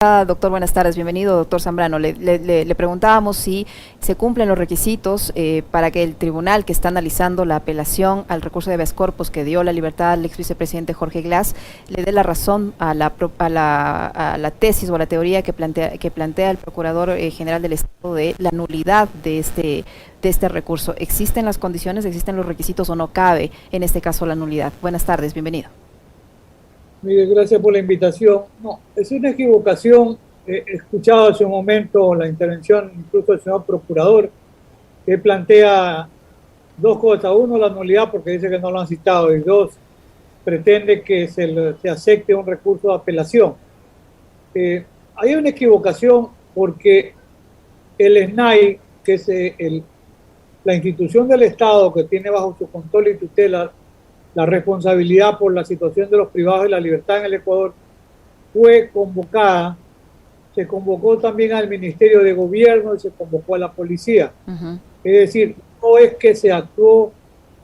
Doctor, buenas tardes, bienvenido, doctor Zambrano. Le preguntábamos si se cumplen los requisitos para que el tribunal que está analizando la apelación al recurso de habeas corpus que dio la libertad al ex vicepresidente Jorge Glass le dé la razón a la tesis o a la teoría que plantea el Procurador General del Estado de la nulidad de este recurso. ¿Existen las condiciones, existen los requisitos o no cabe en este caso la nulidad? Buenas tardes, bienvenido. Mire, gracias por la invitación. No, es una equivocación. He escuchado hace un momento la intervención incluso del señor procurador, que plantea dos cosas. Uno, la nulidad, porque dice que no lo han citado, y dos, pretende que se acepte un recurso de apelación. Hay una equivocación porque el SNAI, que es la institución del Estado que tiene bajo su control y tutela la responsabilidad por la situación de los privados de la libertad en el Ecuador, fue convocada, se convocó también al Ministerio de Gobierno y se convocó a la policía. Es decir, no es que se actuó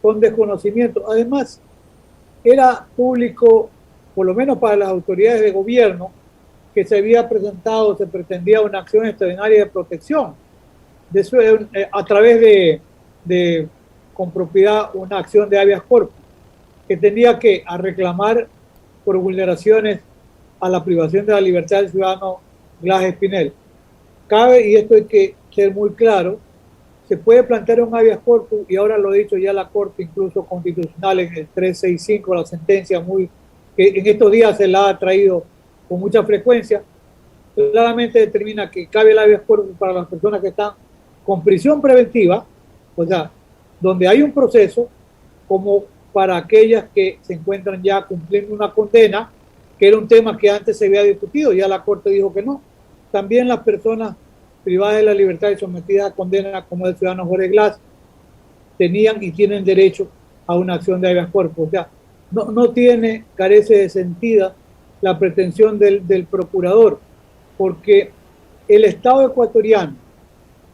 con desconocimiento. Además, era público, por lo menos para las autoridades de gobierno, que se había presentado, se pretendía una acción extraordinaria de protección. De eso, a través con propiedad, una acción de habeas corpus, que tenía que reclamar por vulneraciones a la privación de la libertad del ciudadano Glass Espinel. Cabe, y esto hay que ser muy claro, se puede plantear un habeas corpus, y ahora lo ha dicho ya la Corte, incluso constitucional, en el 365, la sentencia que en estos días se la ha traído con mucha frecuencia, claramente determina que cabe el habeas corpus para las personas que están con prisión preventiva, o sea, donde hay un proceso, como para aquellas que se encuentran ya cumpliendo una condena, que era un tema que antes se había discutido, ya la Corte dijo que no. También las personas privadas de la libertad y sometidas a condena, como el ciudadano Jorge Glass, tenían y tienen derecho a una acción de habeas corpus. O sea, no carece de sentido la pretensión del procurador, porque el Estado ecuatoriano,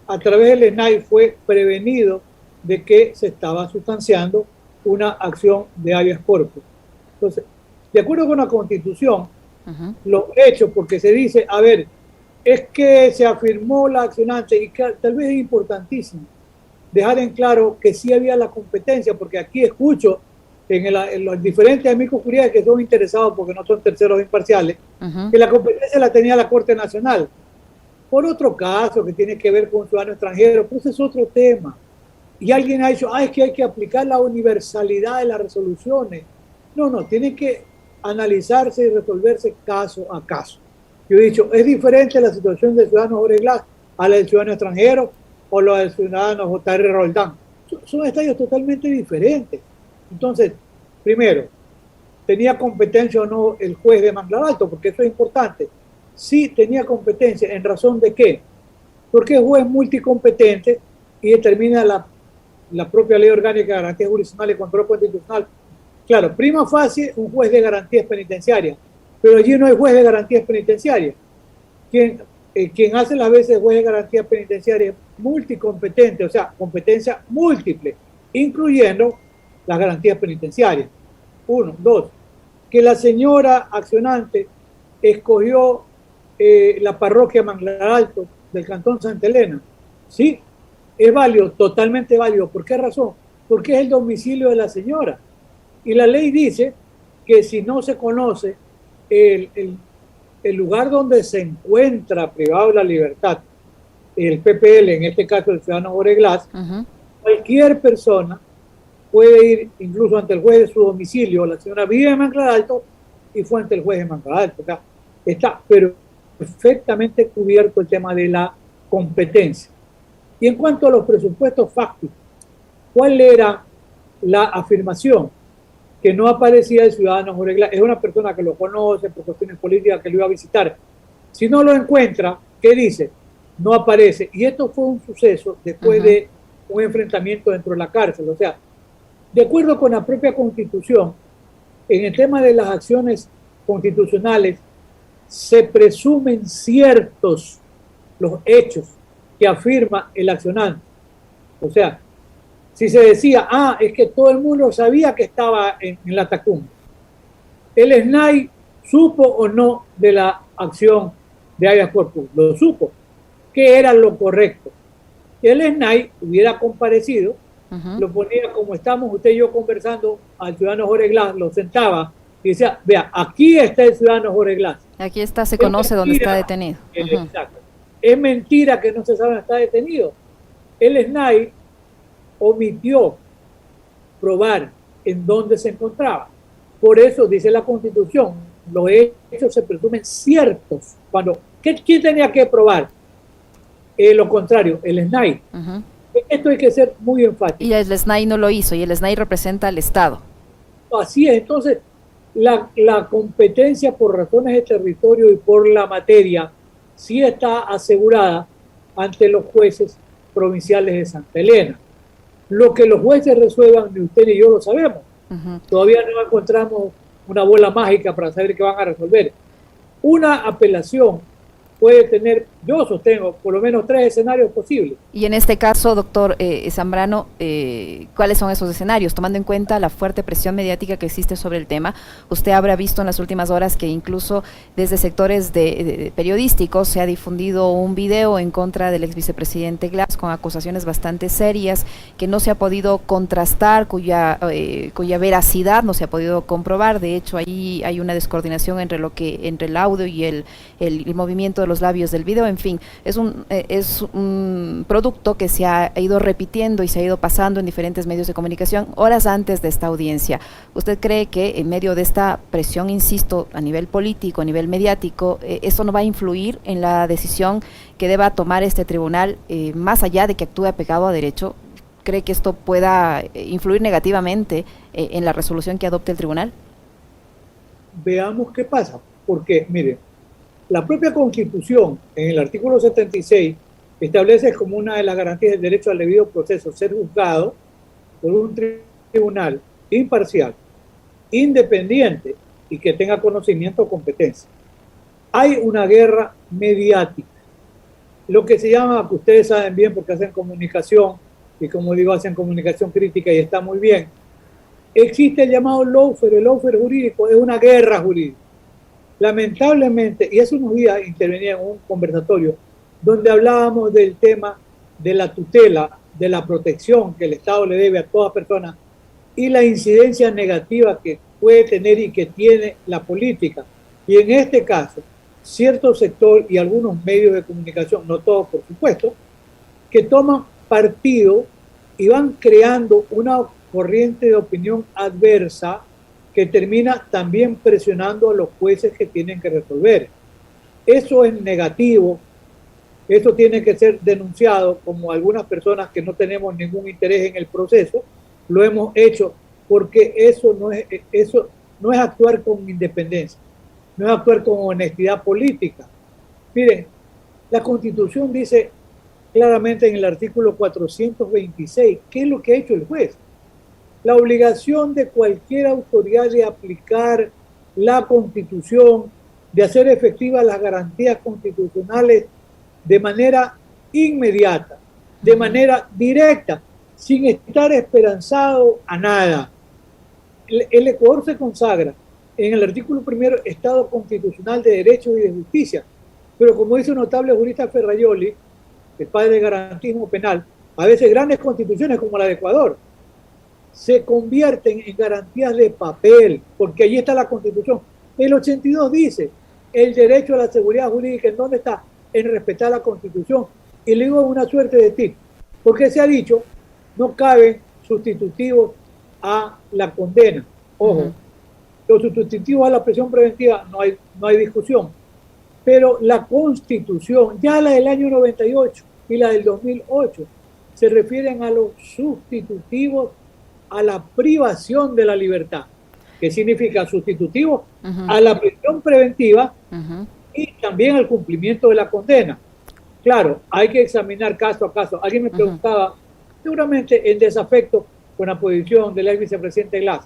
a través del SNAI, fue prevenido de que se estaba sustanciando una acción de habeas corpus. Entonces, de acuerdo con la Constitución, los hechos, porque se dice, a ver, es que se afirmó la accionante, y que tal vez es importantísimo dejar en claro que sí había la competencia, porque aquí escucho en los diferentes amigos jurídicos que son interesados, porque no son terceros imparciales, que la competencia la tenía la Corte Nacional. Por otro caso, que tiene que ver con ciudadanos extranjeros, pues es otro tema. Y alguien ha dicho, es que hay que aplicar la universalidad de las resoluciones. No, tiene que analizarse y resolverse caso a caso. Yo he dicho, es diferente la situación del ciudadano Jorge Glass a la del ciudadano extranjero o la del ciudadano J.R. Roldán. Son estadios totalmente diferentes. Entonces, primero, ¿tenía competencia o no el juez de Manglar Alto? Porque eso es importante. Sí tenía competencia, ¿en razón de qué? Porque es juez multicompetente y determina la propia Ley Orgánica de Garantías Jurisdiccionales y Control Constitucional. Claro, prima facie un juez de garantías penitenciarias, pero allí no hay juez de garantías penitenciarias. Quien hace las veces juez de garantías penitenciarias es multicompetente, o sea, competencia múltiple, incluyendo las garantías penitenciarias. Uno. Dos, que la señora accionante escogió la parroquia Manglar Alto del Cantón Santa Elena. Sí, es válido, totalmente válido. ¿Por qué razón? Porque es el domicilio de la señora. Y la ley dice que si no se conoce el lugar donde se encuentra privado de la libertad, el PPL, en este caso el ciudadano Jorge Glass, cualquier persona puede ir incluso ante el juez de su domicilio. La señora vive en Manglar Alto y fue ante el juez de Manglar Alto. Está pero perfectamente cubierto el tema de la competencia. Y en cuanto a los presupuestos fácticos, ¿cuál era la afirmación? Que no aparecía el ciudadano Jorge Glass. Es una persona que lo conoce por cuestiones políticas, que lo iba a visitar. Si no lo encuentra, ¿qué dice? No aparece. Y esto fue un suceso después de un enfrentamiento dentro de la cárcel. O sea, de acuerdo con la propia Constitución, en el tema de las acciones constitucionales, se presumen ciertos los hechos que afirma el accionante. O sea, si se decía, es que todo el mundo sabía que estaba en la Tacunga, el SNAI supo o no de la acción de habeas corpus, lo supo, que era lo correcto. El SNAI hubiera comparecido, lo ponía como estamos usted y yo conversando al ciudadano Jorge Glass, lo sentaba y decía, vea, aquí está el ciudadano Jorge Glass. Aquí está, se conoce dónde está detenido. Exacto. Es mentira que no se sabe dónde está detenido. El SNAI omitió probar en dónde se encontraba. Por eso dice la Constitución, los hechos se presumen ciertos. ¿Quién tenía que probar? Lo contrario, el SNAI. Esto hay que ser muy enfático. Y el SNAI no lo hizo, y el SNAI representa al Estado. Así es, entonces la competencia por razones de territorio y por la materia sí está asegurada ante los jueces provinciales de Santa Elena. Lo que los jueces resuelvan, ni usted ni yo lo sabemos. Todavía no encontramos una bola mágica para saber qué van a resolver. Una apelación puede tener, yo sostengo, por lo menos 3 escenarios posibles. Y en este caso, doctor Zambrano, ¿cuáles son esos escenarios? Tomando en cuenta la fuerte presión mediática que existe sobre el tema, usted habrá visto en las últimas horas que incluso desde sectores de periodísticos se ha difundido un video en contra del ex vicepresidente Glass con acusaciones bastante serias que no se ha podido contrastar, cuya veracidad no se ha podido comprobar. De hecho, ahí hay una descoordinación entre el audio y el movimiento de los labios del video. En fin, es un producto que se ha ido repitiendo y se ha ido pasando en diferentes medios de comunicación horas antes de esta audiencia. ¿Usted cree que en medio de esta presión, insisto, a nivel político, a nivel mediático, esto no va a influir en la decisión que deba tomar este tribunal, más allá de que actúe apegado a derecho? ¿Cree que esto pueda influir negativamente en la resolución que adopte el tribunal? Veamos qué pasa, porque mire, la propia Constitución, en el artículo 76, establece como una de las garantías del derecho al debido proceso ser juzgado por un tribunal imparcial, independiente y que tenga conocimiento o competencia. Hay una guerra mediática, lo que se llama, que ustedes saben bien porque hacen comunicación, y como digo, hacen comunicación crítica y está muy bien. Existe el llamado lawfare, el lawfare jurídico, es una guerra jurídica. Lamentablemente, y hace unos días intervenía en un conversatorio donde hablábamos del tema de la tutela, de la protección que el Estado le debe a toda persona y la incidencia negativa que puede tener y que tiene la política. Y en este caso, cierto sector y algunos medios de comunicación, no todos por supuesto, que toman partido y van creando una corriente de opinión adversa que termina también presionando a los jueces que tienen que resolver. Eso es negativo, eso tiene que ser denunciado, como algunas personas que no tenemos ningún interés en el proceso, lo hemos hecho, porque eso no es actuar con independencia, no es actuar con honestidad política. Miren, la Constitución dice claramente en el artículo 426, ¿qué es lo que ha hecho el juez? La obligación de cualquier autoridad de aplicar la Constitución, de hacer efectivas las garantías constitucionales de manera inmediata, de manera directa, sin estar esperanzado a nada. El Ecuador se consagra en el artículo 1, Estado constitucional de Derecho y de Justicia, pero como dice un notable jurista Ferrayoli, el padre del garantismo penal, a veces grandes constituciones como la de Ecuador se convierten en garantías de papel, porque allí está la Constitución. El 82 dice, el derecho a la seguridad jurídica, ¿en dónde está? En respetar la Constitución. Y le digo una suerte de tip, porque se ha dicho, no caben sustitutivos a la condena. Ojo, los sustitutivos a la prisión preventiva no hay discusión. Pero la Constitución, ya la del año 98 y la del 2008, se refieren a los sustitutivos a la privación de la libertad, que significa sustitutivo a la prisión preventiva y también al cumplimiento de la condena. Claro, hay que examinar caso a caso. Alguien me preguntaba, seguramente en desafecto con la posición del ex vicepresidente Glass.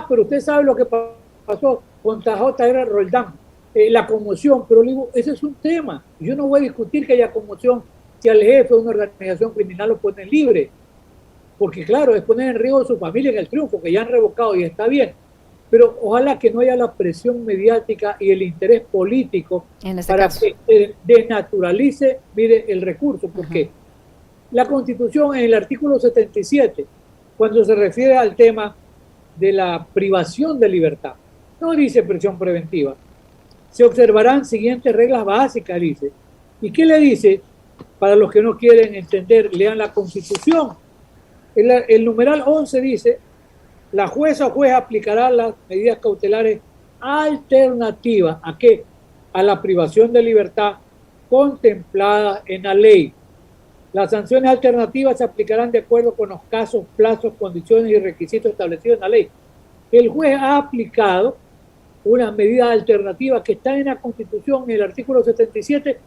Pero usted sabe lo que pasó con J.R. Roldán, la conmoción, pero le digo, ese es un tema. Yo no voy a discutir que haya conmoción si al jefe de una organización criminal lo ponen libre, porque claro, es poner en riesgo a su familia en el triunfo, que ya han revocado y está bien. pero ojalá que no haya la presión mediática y el interés político para caso, que desnaturalice, mire, el recurso, porque la Constitución en el artículo 77, cuando se refiere al tema de la privación de libertad, no dice prisión preventiva, se observarán siguientes reglas básicas, dice. ¿Y qué le dice? Para los que no quieren entender, lean la Constitución. El numeral 11 dice: la jueza o juez aplicará las medidas cautelares alternativas ¿a qué? A la privación de libertad contemplada en la ley. Las sanciones alternativas se aplicarán de acuerdo con los casos, plazos, condiciones y requisitos establecidos en la ley. El juez ha aplicado una medida alternativa que está en la Constitución, en el artículo 77,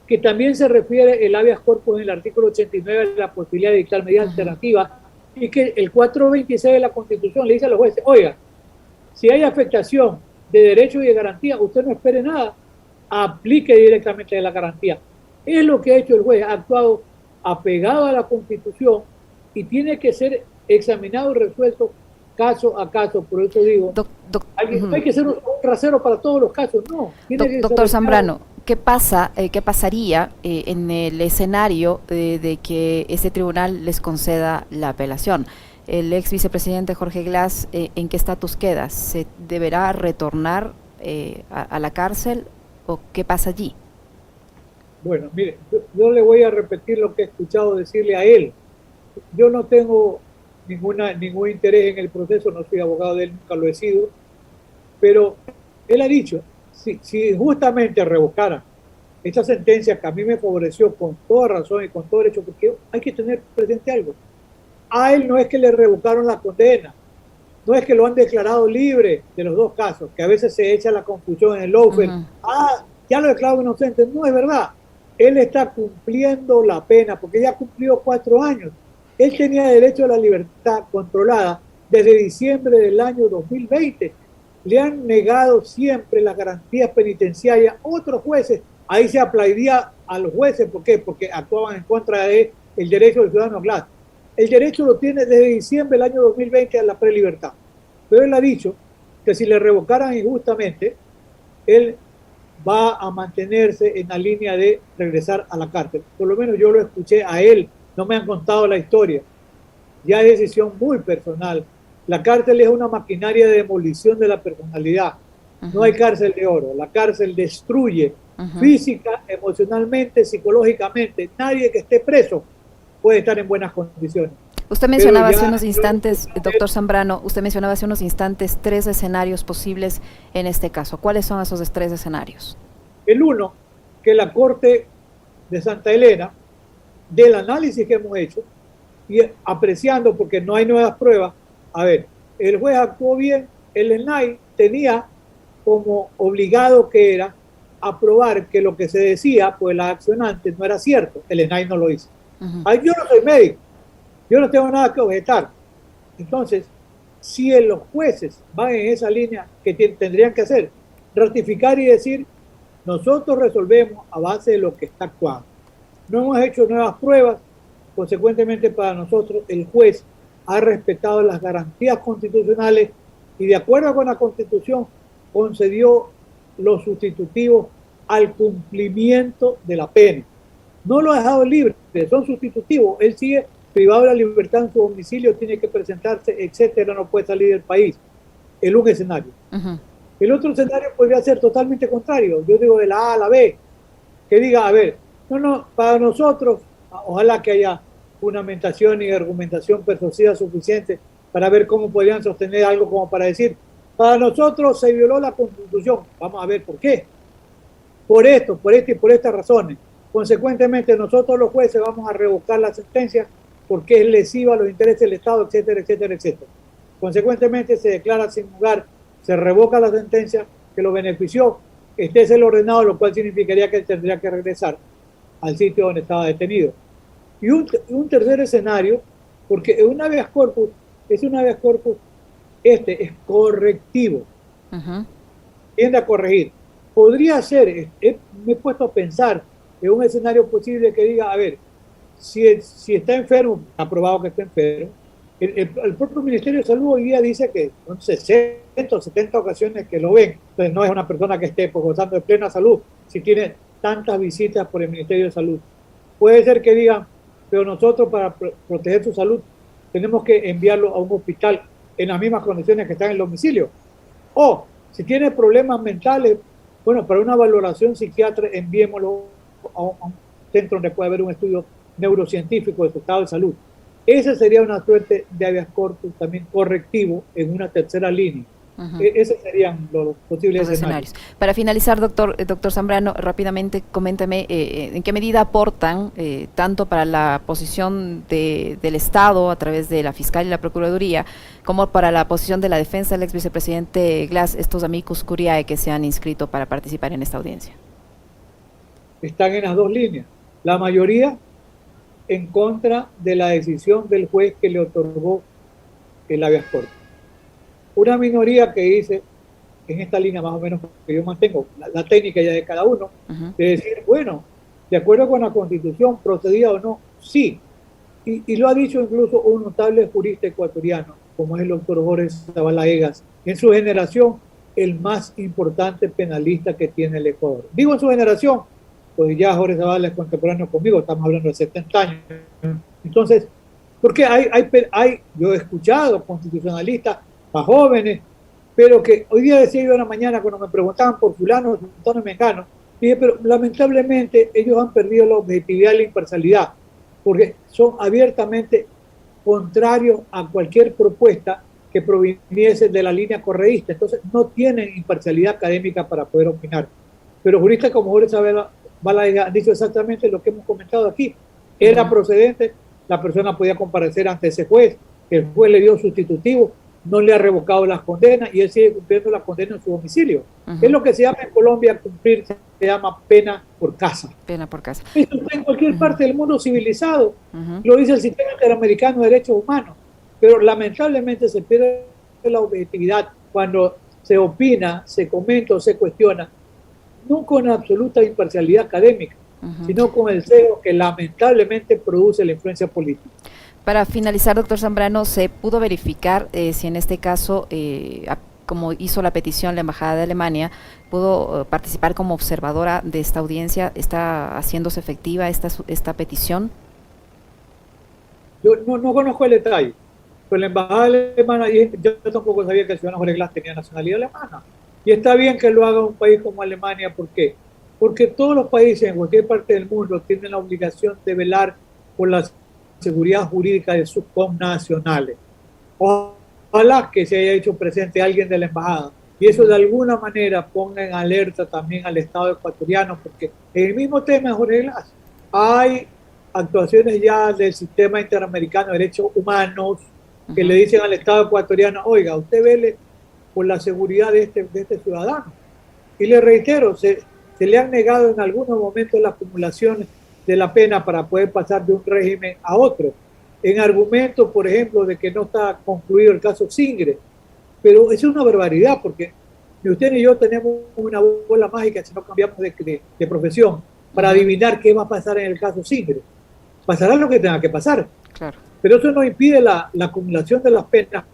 que también se refiere el habeas corpus en el artículo 89 de la posibilidad de dictar medidas alternativas, y que el 426 de la Constitución le dice a los jueces: oiga, si hay afectación de derechos y de garantía, usted no espere nada, aplique directamente la garantía. Es lo que ha hecho el juez, ha actuado apegado a la Constitución y tiene que ser examinado y resuelto caso a caso. Por eso digo, hay que ser un rasero para todos los casos. No, doctor Zambrano, ¿qué pasaría en el escenario de que ese tribunal les conceda la apelación? El ex vicepresidente Jorge Glass, ¿en qué estatus queda? ¿Se deberá retornar a la cárcel o qué pasa allí? Bueno, mire, yo le voy a repetir lo que he escuchado decirle a él. Yo no tengo ningún interés en el proceso, no soy abogado de él, nunca lo he sido, pero él ha dicho, si justamente revocara esta sentencia que a mí me favoreció con toda razón y con todo derecho, porque hay que tener presente algo: a él no es que le revocaron la condena, no es que lo han declarado libre de los dos casos, que a veces se echa la confusión en el lawfare, ya lo declarado inocente. No es verdad, él está cumpliendo la pena, porque ya cumplió 4 años. Él tenía derecho a la libertad controlada desde diciembre del año 2020. Le han negado siempre las garantías penitenciarias otros jueces. Ahí se aplaudía a los jueces. ¿Por qué? Porque actuaban en contra del derecho del ciudadano Glass. El derecho lo tiene desde diciembre del año 2020 a la prelibertad. Pero él ha dicho que si le revocaran injustamente, él va a mantenerse en la línea de regresar a la cárcel. Por lo menos yo lo escuché a él, no me han contado la historia. Ya es decisión muy personal. La cárcel es una maquinaria de demolición de la personalidad. No hay cárcel de oro. La cárcel destruye física, emocionalmente, psicológicamente. Nadie que esté preso puede estar en buenas condiciones. Usted mencionaba hace unos instantes, doctor Zambrano, usted mencionaba hace unos instantes 3 escenarios posibles en este caso. ¿Cuáles son esos 3 escenarios? El uno, que la Corte de Santa Elena, del análisis que hemos hecho, y apreciando porque no hay nuevas pruebas, a ver, el juez actuó bien, el SNAI tenía como obligado que era aprobar que lo que se decía, pues la accionante no era cierto, el SNAI no lo hizo. Ay, yo no soy médico, yo no tengo nada que objetar. Entonces, si los jueces van en esa línea que tendrían que hacer, ratificar y decir: nosotros resolvemos a base de lo que está actuando. No hemos hecho nuevas pruebas, consecuentemente para nosotros el juez ha respetado las garantías constitucionales y de acuerdo con la Constitución concedió los sustitutivos al cumplimiento de la pena. No lo ha dejado libre, son sustitutivos. Él sigue privado de la libertad en su domicilio, tiene que presentarse, etcétera, no puede salir del país. Es un escenario. El otro escenario podría ser totalmente contrario. Yo digo de la A a la B, que diga: a ver, no, para nosotros, ojalá que haya fundamentación y argumentación persuasiva suficiente para ver cómo podrían sostener algo como para decir: para nosotros se violó la Constitución. Vamos a ver por qué. Por esto, por esta y por estas razones. Consecuentemente, nosotros los jueces vamos a revocar la sentencia porque es lesiva a los intereses del Estado, etcétera, etcétera, etcétera. Consecuentemente, se declara sin lugar, se revoca la sentencia que lo benefició, este es el ordenado, lo cual significaría que él tendría que regresar al sitio donde estaba detenido. Y un tercer escenario, porque un habeas corpus es es correctivo, tiende a corregir. Podría ser, me he puesto a pensar en un escenario posible que diga: a ver, si está enfermo, ha probado que está enfermo, El propio Ministerio de Salud hoy día dice que son 60 o 70 ocasiones que lo ven. Entonces no es una persona que esté pues, gozando de plena salud si tiene tantas visitas por el Ministerio de Salud. Puede ser que digan, pero nosotros para proteger su salud tenemos que enviarlo a un hospital en las mismas condiciones que están en el domicilio. O si tiene problemas mentales, bueno, para una valoración psiquiatra enviémoslo a un centro donde puede haber un estudio neurocientífico de su estado de salud. Esa sería una suerte de habeas corpus también correctivo en una tercera línea. Esos serían los posibles escenarios. Para finalizar, doctor Zambrano, rápidamente coménteme en qué medida aportan tanto para la posición del Estado a través de la Fiscal y la Procuraduría, como para la posición de la defensa del ex vicepresidente Glass, estos amicus curiae que se han inscrito para participar en esta audiencia. Están en las dos líneas. La mayoría en contra de la decisión del juez que le otorgó el habeas corpus. Una minoría que dice, en esta línea más o menos que yo mantengo, la técnica ya de cada uno, de decir, bueno, de acuerdo con la Constitución, procedía o no, sí. Y lo ha dicho incluso un notable jurista ecuatoriano, como es el doctor Jorge Zavala Egas, en su generación, el más importante penalista que tiene el Ecuador. Digo en su generación, pues ya Jorge Zavala es contemporáneo conmigo, estamos hablando de 70 años. Entonces, porque yo he escuchado constitucionalistas más jóvenes, pero que hoy día decía yo en la mañana cuando me preguntaban por fulano, Antonio Mengano, dije, pero lamentablemente ellos han perdido la objetividad y la imparcialidad, porque son abiertamente contrarios a cualquier propuesta que proviniese de la línea correísta, entonces no tienen imparcialidad académica para poder opinar. Pero juristas como Jorge Zavala han dicho exactamente lo que hemos comentado aquí. Era procedente, la persona podía comparecer ante ese juez, el juez le dio sustitutivo, no le ha revocado las condenas y él sigue cumpliendo las condenas en su domicilio. Es lo que se llama en Colombia cumplir, se llama pena por casa. Pena por casa. Esto está en cualquier parte del mundo civilizado, lo dice el sistema interamericano de derechos humanos, pero lamentablemente se pierde la objetividad cuando se opina, se comenta o se cuestiona, no con absoluta imparcialidad académica, sino con el sesgo que lamentablemente produce la influencia política. Para finalizar, doctor Zambrano, ¿se pudo verificar si en este caso, como hizo la petición la Embajada de Alemania, pudo participar como observadora de esta audiencia? ¿Está haciéndose efectiva esta petición? Yo no conozco el detalle, pero la Embajada Alemana, yo tampoco sabía que el ciudadano Jorge Glass tenía nacionalidad alemana. Y está bien que lo haga un país como Alemania, ¿por qué? Porque todos los países en cualquier parte del mundo tienen la obligación de velar por la seguridad jurídica de sus connacionales. Ojalá que se haya hecho presente alguien de la embajada y eso de alguna manera ponga en alerta también al Estado ecuatoriano, porque en el mismo tema de Jorge Glass hay actuaciones ya del sistema interamericano de derechos humanos que le dicen al Estado ecuatoriano, oiga, usted vele por la seguridad de este ciudadano. Y le reitero, se le han negado en algunos momentos la acumulación de la pena para poder pasar de un régimen a otro, en argumento, por ejemplo, de que no está concluido el caso Singre. Pero es una barbaridad, porque ni usted ni yo tenemos una bola mágica si no cambiamos de profesión para adivinar qué va a pasar en el caso Singre. Pasará lo que tenga que pasar. Claro. Pero eso no impide la acumulación de las penas.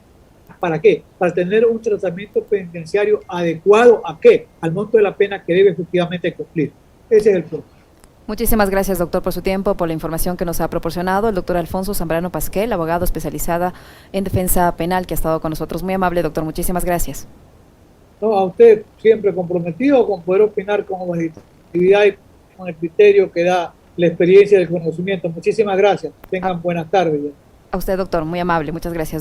¿Para qué? Para tener un tratamiento penitenciario adecuado ¿a qué? Al monto de la pena que debe efectivamente cumplir. Ese es el punto. Muchísimas gracias, doctor, por su tiempo, por la información que nos ha proporcionado. El doctor Alfonso Zambrano Pasquel, abogado especializada en defensa penal, que ha estado con nosotros. Muy amable, doctor. Muchísimas gracias. No, a usted siempre comprometido con poder opinar con objetividad y con el criterio que da la experiencia y el conocimiento. Muchísimas gracias. Tengan buenas tardes. A usted, doctor. Muy amable. Muchas gracias.